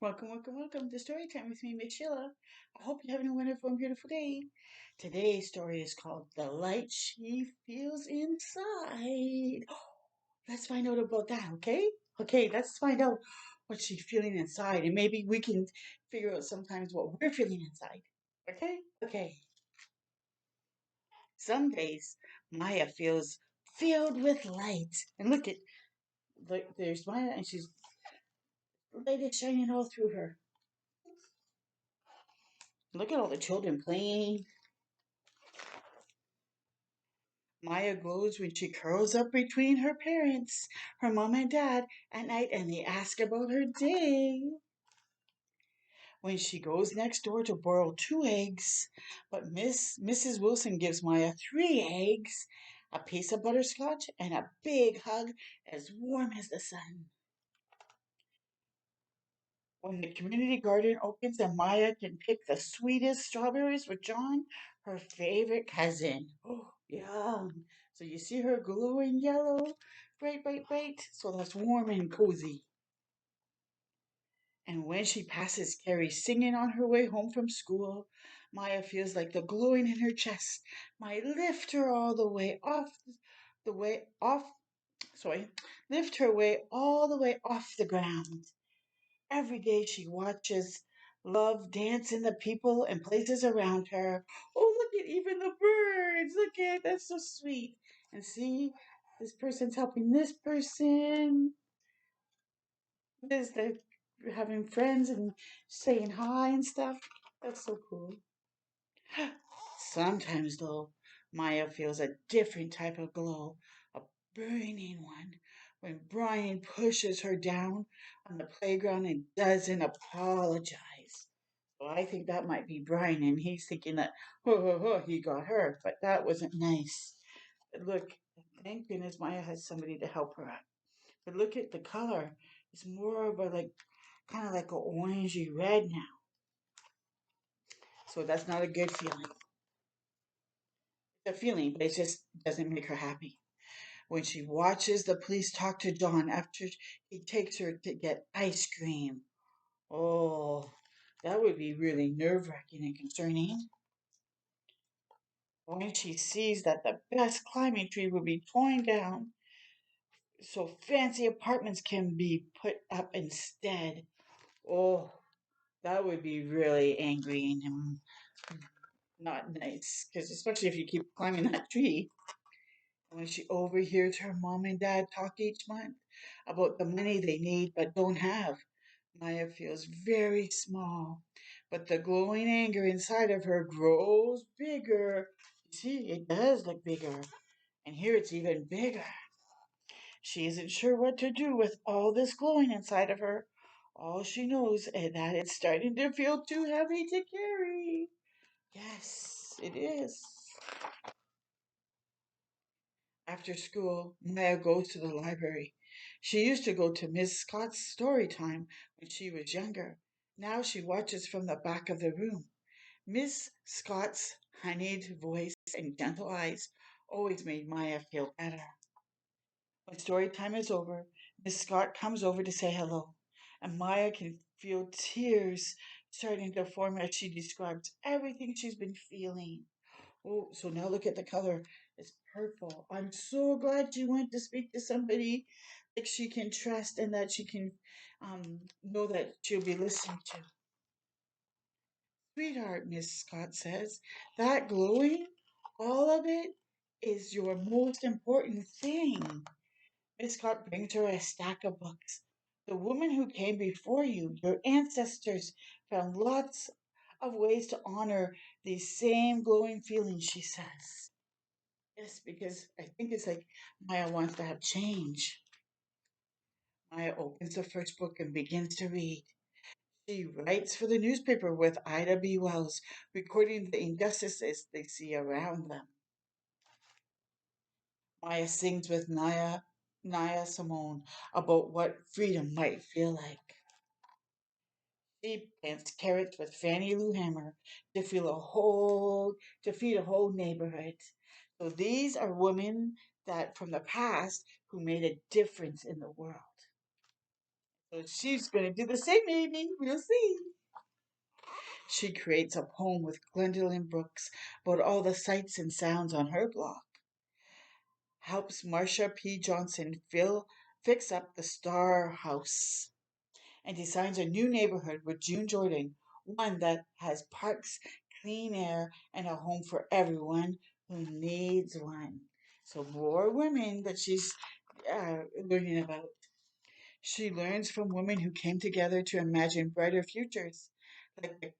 Welcome to Story Time with me, Miss Sheila. I hope you're having a wonderful and beautiful day. Today's story is called The Light She Feels Inside. Let's find out about that, okay? Okay, let's find out what she's feeling inside, and maybe we can figure out sometimes what we're feeling inside. Okay? Okay. Some days Maya feels filled with light. And look, there's Maya, and she's light is shining all through her. Look at all the children playing. Maya glows when she curls up between her parents, her mom and dad, at night, and they ask about her day. When she goes next door to borrow 2 eggs, but Mrs. Wilson gives Maya 3 eggs, a piece of butterscotch, and a big hug as warm as the sun. When the community garden opens and Maya can pick the sweetest strawberries with John, her favorite cousin. Oh, yum. So you see her glowing yellow, bright. So that's warm and cozy. And when she passes Carrie singing on her way home from school, Maya feels like the glowing in her chest might lift her all the way off, sorry, lift her way all the way off the ground. Every day she watches love dance in the people and places around her. Oh, look at even the birds. Look at that's so sweet. And see, this person's helping this person. They're having friends and saying hi and stuff. That's so cool. Sometimes, though, Maya feels a different type of glow, a burning one, when Brian pushes her down on the playground and doesn't apologize. So I think that might be Brian, and he's thinking that, he got her, but that wasn't nice. But look, thank goodness Maya has somebody to help her out. But look at the color. It's more of a kind of like an orangey red now. So that's not a good feeling. It's a feeling, but it just doesn't make her happy. When she watches the police talk to John after he takes her to get ice cream. Oh, that would be really nerve wracking and concerning. When she sees that the best climbing tree will be torn down so fancy apartments can be put up instead. Oh, that would be really angry and not nice, because especially if you keep climbing that tree. When she overhears her mom and dad talk each month about the money they need but don't have, Maya feels very small. But the glowing anger inside of her grows bigger. You see, it does look bigger. And here it's even bigger. She isn't sure what to do with all this glowing inside of her. All she knows is that it's starting to feel too heavy to carry. Yes, it is. After school, Maya goes to the library. She used to go to Miss Scott's story time when she was younger. Now she watches from the back of the room. Miss Scott's honeyed voice and gentle eyes always made Maya feel better. When story time is over, Miss Scott comes over to say hello, and Maya can feel tears starting to form as she describes everything she's been feeling. Oh, so now look at the color. It's purple. I'm so glad she went to speak to somebody that she can trust and that she can know that she'll be listened to. Sweetheart, Miss Scott says, that glowing, all of it, is your most important thing. Miss Scott brings her a stack of books. The woman who came before you, your ancestors, found lots of ways to honor these same glowing feelings, she says. Yes, because I think it's like Maya wants to have change. Maya opens the first book and begins to read. She writes for the newspaper with Ida B. Wells, recording the injustices they see around them. Maya sings with Naya Simone about what freedom might feel like. She plants carrots with Fannie Lou Hammer to feed a whole neighborhood. So these are women that from the past who made a difference in the world. So she's going to do the same, maybe. We'll see. She creates a poem with Gwendolyn Brooks about all the sights and sounds on her block. Helps Marcia P. Johnson fix up the Star House and designs a new neighborhood with June Jordan, one that has parks, clean air, and a home for everyone who needs one. So more women that she's learning about. She learns from women who came together to imagine brighter futures, like the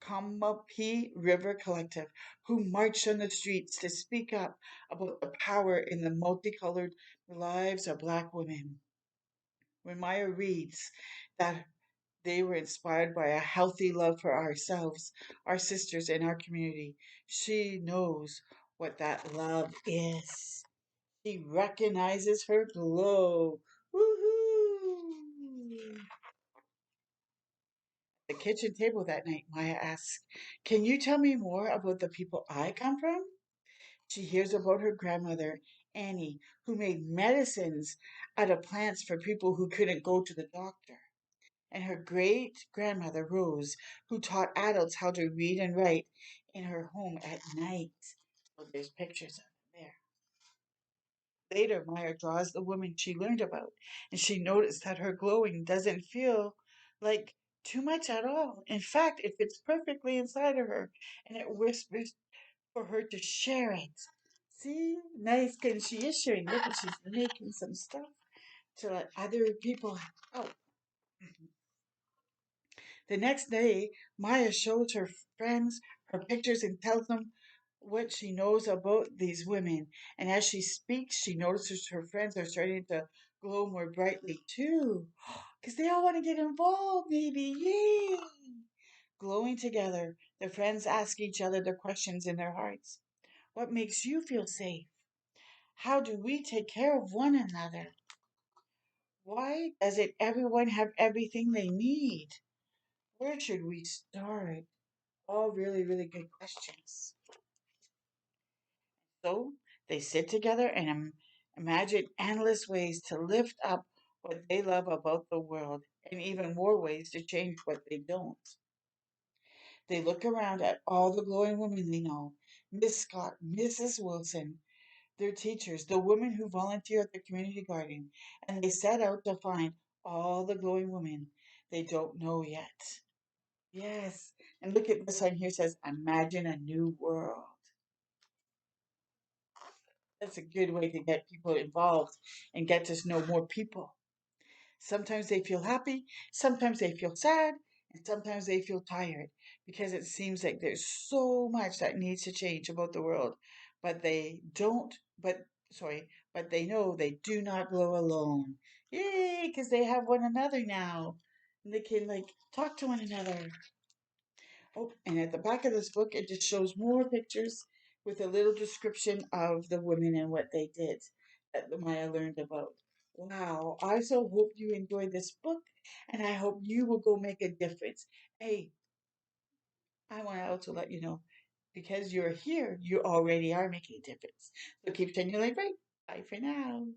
Combahee River Collective, who marched on the streets to speak up about the power in the multicolored lives of Black women. When Maya reads that they were inspired by a healthy love for ourselves, our sisters, and our community, she knows what that love is. She recognizes her glow. Woohoo! The kitchen table that night, Maya asks, "Can you tell me more about the people I come from?" She hears about her grandmother, Annie, who made medicines out of plants for people who couldn't go to the doctor, and her great grandmother, Rose, who taught adults how to read and write in her home at night. So there's pictures of it there. Later, Maya draws the woman she learned about, and she noticed that her glowing doesn't feel like too much at all. In fact, it fits perfectly inside of her, and it whispers for her to share it. See, nice, because she is sharing. Look, at she's making some stuff to let other people help. The next day, Maya shows her friends her pictures and tells them what she knows about these women. And as she speaks, she notices her friends are starting to glow more brightly too. Because they all want to get involved, maybe. Yay! Glowing together, the friends ask each other the questions in their hearts. What makes you feel safe? How do we take care of one another? Why doesn't everyone have everything they need? Where should we start? All really, really good questions. So they sit together and imagine endless ways to lift up what they love about the world and even more ways to change what they don't. They look around at all the glowing women they know: Miss Scott, Mrs. Wilson, their teachers, the women who volunteer at the community garden, and they set out to find all the glowing women they don't know yet. Yes, and look at this one here says, "Imagine a new world." That's a good way to get people involved and get to know more people. Sometimes they feel happy, sometimes they feel sad, and sometimes they feel tired because it seems like there's so much that needs to change about the world. But they don't, but sorry, but they know they do not glow alone. Yay, because they have one another now. And they can like talk to one another. Oh, and at the back of this book, it just shows more pictures with a little description of the women and what they did that Maya learned about. Wow, I so hope you enjoyed this book, and I hope you will go make a difference. Hey, I want to also let you know because you're here, you already are making a difference. So keep shining your light bright. Bye for now.